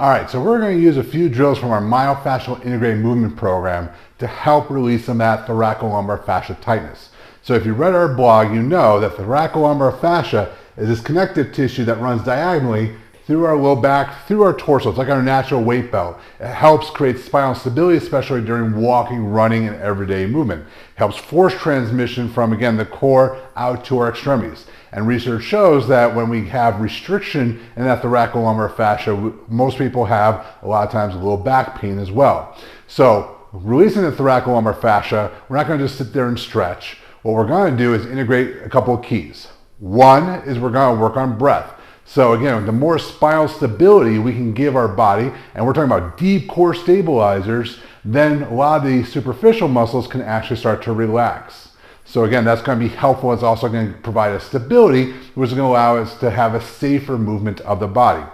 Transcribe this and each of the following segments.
All right, so we're going to use a few drills from our Myofascial Integrated Movement program to help release some of that thoracolumbar fascia tightness. So if you read our blog, you know that thoracolumbar fascia is this connective tissue that runs diagonally through our low back, through our torso. It's like our natural weight belt. It helps create spinal stability, especially during walking, running, and everyday movement. It helps force transmission from, again, the core out to our extremities. And research shows that when we have restriction in that thoracolumbar fascia, most people have, a lot of times, low back pain as well. So releasing the thoracolumbar fascia, we're not going to just sit there and stretch. What we're going to do is integrate a couple of keys. One is we're going to work on breath. So again, the more spinal stability we can give our body, and we're talking about deep core stabilizers, then a lot of the superficial muscles can actually start to relax. So again, that's going to be helpful. It's also going to provide us stability, which is going to allow us to have a safer movement of the body.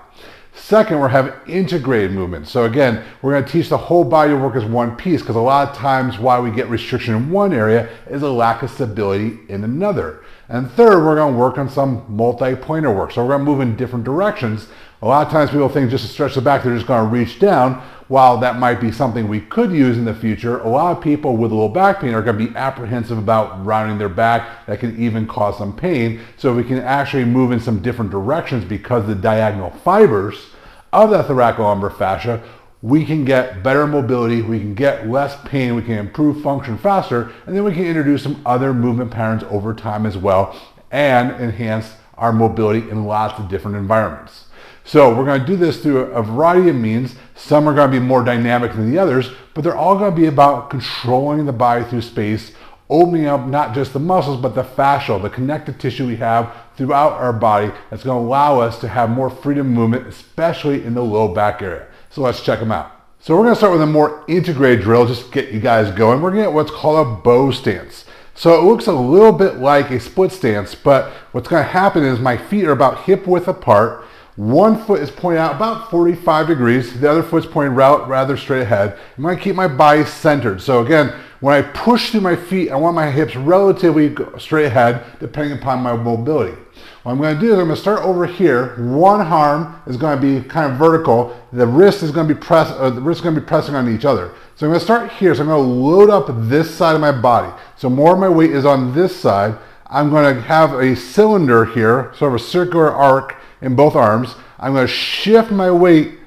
Second, we're having integrated movement. So again, we're going to teach the whole body to work as one piece, because a lot of times why we get restriction in one area is a lack of stability in another. And third, we're going to work on some multi-planar work. So we're going to move in different directions. A lot of times people think just to stretch the back, they're just going to reach down. While that might be something we could use in the future, a lot of people with low back pain are going to be apprehensive about rounding their back. That can even cause some pain. So we can actually move in some different directions because the diagonal fibers of that thoracolumbar fascia, we can get better mobility, we can get less pain, we can improve function faster, and then we can introduce some other movement patterns over time as well and enhance our mobility in lots of different environments. So we're going to do this through a variety of means. Some are going to be more dynamic than the others, but they're all going to be about controlling the body through space, opening up not just the muscles, but the fascia, the connective tissue we have throughout our body that's going to allow us to have more freedom of movement, especially in the low back area. So let's check them out. So we're going to start with a more integrated drill, just to get you guys going. We're going to get what's called a bow stance. So it looks a little bit like a split stance, but what's going to happen is my feet are about hip width apart. One foot is pointing out about 45 degrees. The other foot's pointing rather straight ahead. I'm going to keep my body centered. So again, when I push through my feet, I want my hips relatively straight ahead, depending upon my mobility. What I'm going to do is I'm going to start over here. One arm is going to be kind of vertical. The wrist is going to be pressing on each other. So I'm going to start here. So I'm going to load up this side of my body. So more of my weight is on this side. I'm going to have a cylinder here, sort of a circular arc in both arms. I'm going to shift my weight,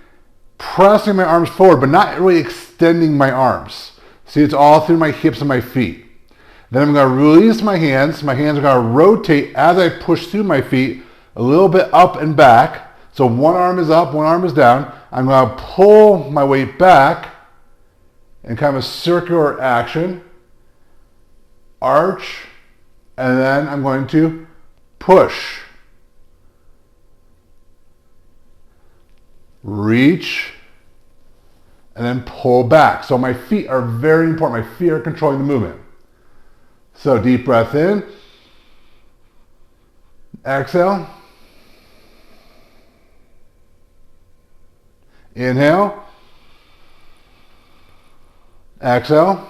pressing my arms forward, but not really extending my arms. See, it's all through my hips and my feet. Then I'm going to release my hands. My hands are going to rotate as I push through my feet a little bit up and back. So one arm is up, one arm is down. I'm going to pull my weight back in kind of a circular action, arch, and then I'm going to push. Reach, and then pull back. So my feet are very important. My feet are controlling the movement. So deep breath in, exhale, inhale, exhale,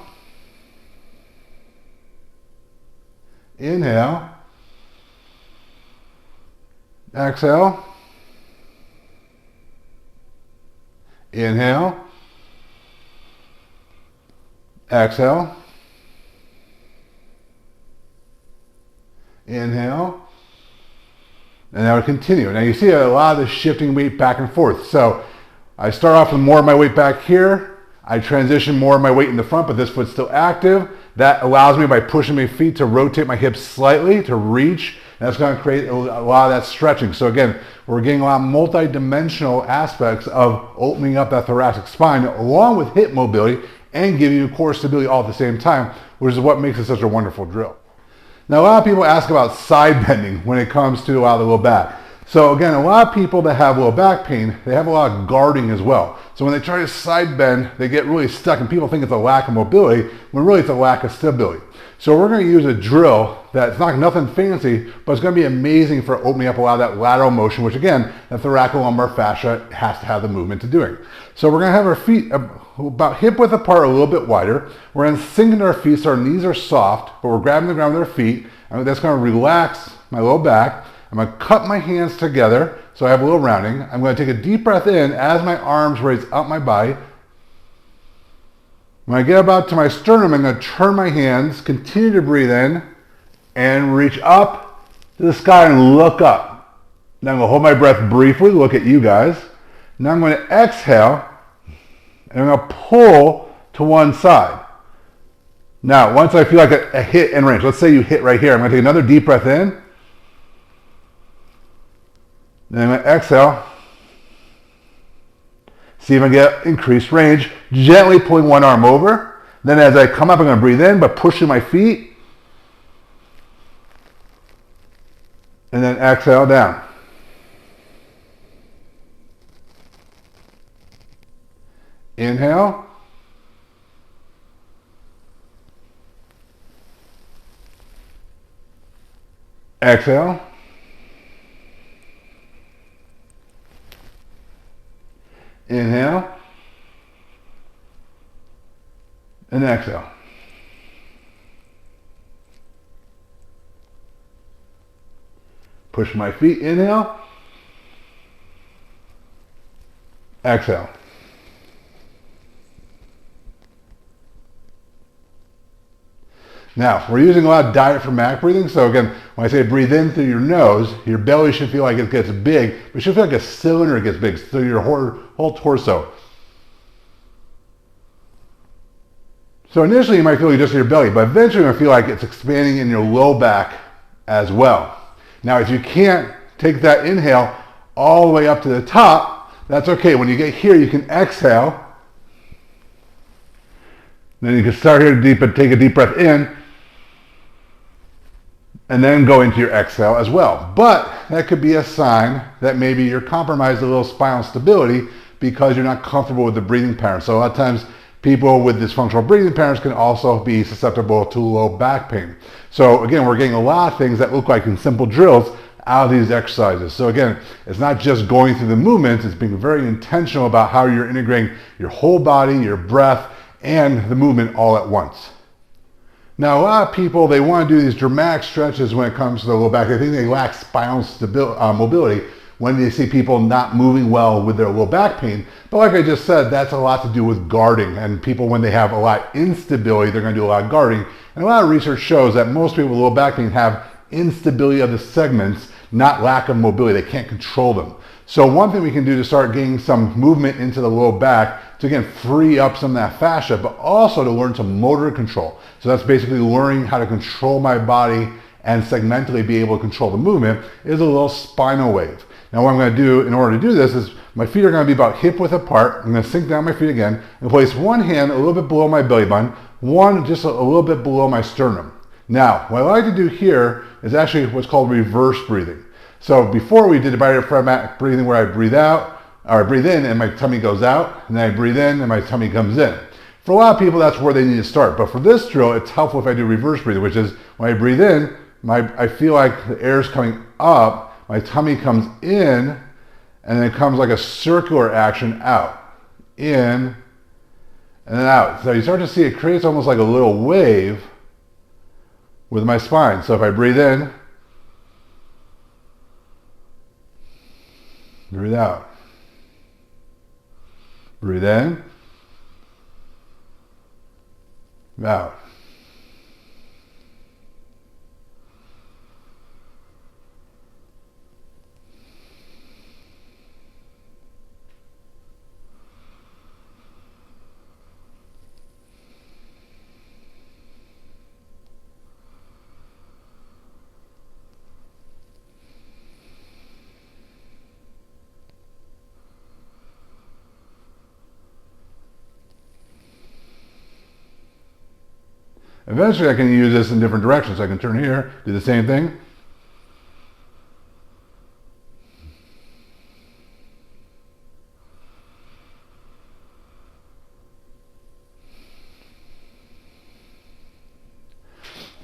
inhale, exhale, inhale, exhale, inhale, and now we continue. Now you see a lot of the shifting weight back and forth. So I start off with more of my weight back here. I transition more of my weight in the front, but this foot's still active. That allows me, by pushing my feet, to rotate my hips slightly, to reach. And that's going to create a lot of that stretching. So again, we're getting a lot of multi-dimensional aspects of opening up that thoracic spine, along with hip mobility, and giving you core stability all at the same time, which is what makes it such a wonderful drill. Now, a lot of people ask about side bending when it comes to the low back. So again, a lot of people that have low back pain, they have a lot of guarding as well. So when they try to side bend, they get really stuck, and people think it's a lack of mobility, when really it's a lack of stability. So we're going to use a drill that's nothing fancy, but it's going to be amazing for opening up a lot of that lateral motion, which again, the thoracolumbar fascia has to have the movement to doing. So we're going to have our feet about hip width apart, a little bit wider. We're going to sink into our feet so our knees are soft, but we're grabbing the ground with our feet, and that's going to relax my low back. I'm going to cup my hands together so I have a little rounding. I'm going to take a deep breath in as my arms raise up my body. When I get about to my sternum, I'm going to turn my hands, continue to breathe in, and reach up to the sky and look up. Now I'm going to hold my breath briefly, look at you guys. Now I'm going to exhale, and I'm going to pull to one side. Now, once I feel like a hit in range, let's say you hit right here, I'm going to take another deep breath in. Then I'm going to exhale. See if I get increased range, gently pulling one arm over. Then as I come up, I'm going to breathe in by pushing my feet. And then exhale down. Inhale. Exhale. Inhale. And exhale. Push my feet, inhale. Exhale. Now, we're using a lot of diaphragmatic breathing. So again, when I say breathe in through your nose, your belly should feel like it gets big, but it should feel like a cylinder gets big through your whole torso. So initially you might feel just your belly, but eventually you're going to feel like it's expanding in your low back as well. Now, if you can't take that inhale all the way up to the top, that's okay. When you get here, you can exhale. Then you can start here to take a deep breath in, and then go into your exhale as well. But that could be a sign that maybe you're compromised a little spinal stability because you're not comfortable with the breathing pattern. So a lot of times people with dysfunctional breathing patterns can also be susceptible to low back pain. So again, we're getting a lot of things that look like in simple drills out of these exercises. So again, it's not just going through the movements, it's being very intentional about how you're integrating your whole body, your breath, and the movement all at once. Now, a lot of people, they want to do these dramatic stretches when it comes to the low back. They think they lack spinal mobility when they see people not moving well with their low back pain. But like I just said, that's a lot to do with guarding. And people, when they have a lot of instability, they're going to do a lot of guarding. And a lot of research shows that most people with low back pain have instability of the segments, not lack of mobility. They can't control them. So one thing we can do to start getting some movement into the low back, to again free up some of that fascia, but also to learn some motor control. So that's basically learning how to control my body and segmentally be able to control the movement, is a little spinal wave. Now what I'm going to do in order to do this is my feet are going to be about hip width apart. I'm going to sink down my feet again and place one hand a little bit below my belly button, one just a little bit below my sternum. Now, what I like to do here is actually what's called reverse breathing. So before we did the diaphragmatic breathing where I breathe out, or I breathe in and my tummy goes out, and then I breathe in and my tummy comes in. For a lot of people, that's where they need to start. But for this drill, it's helpful if I do reverse breathing, which is when I breathe in, I feel like the air is coming up, my tummy comes in, and then it comes like a circular action out. In, and then out. So you start to see it creates almost like a little wave with my spine. So if I breathe in, breathe out. Breathe in, out. Eventually I can use this in different directions. I can turn here, do the same thing.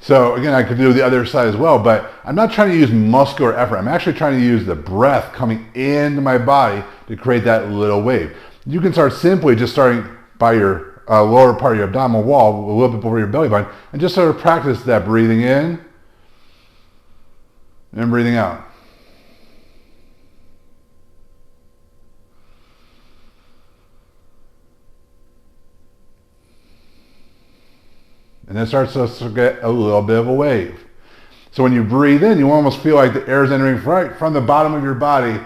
So again, I could do the other side as well, but I'm not trying to use muscular effort. I'm actually trying to use the breath coming into my body to create that little wave. You can start simply just starting by your lower part of your abdominal wall, a little bit over your belly button, and just sort of practice that breathing in and breathing out. and then it starts to get a little bit of a wave. So when you breathe in, you almost feel like the air is entering right from the bottom of your body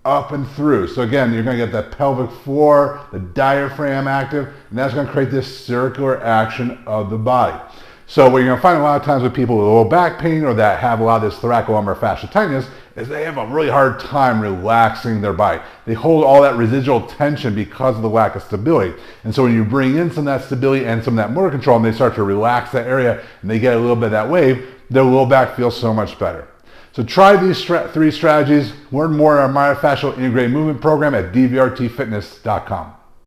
up and through. So again, you're going to get that pelvic floor, the diaphragm active, and that's going to create this circular action of the body. So what you're going to find a lot of times with people with low back pain or that have a lot of this thoracolumbar fascia tightness is they have a really hard time relaxing their body. They hold all that residual tension because of the lack of stability. And so when you bring in some of that stability and some of that motor control and they start to relax that area and they get a little bit of that wave, their low back feels so much better. So try these three strategies. Learn more in our Myofascial Integrated Movement program at dvrtfitness.com.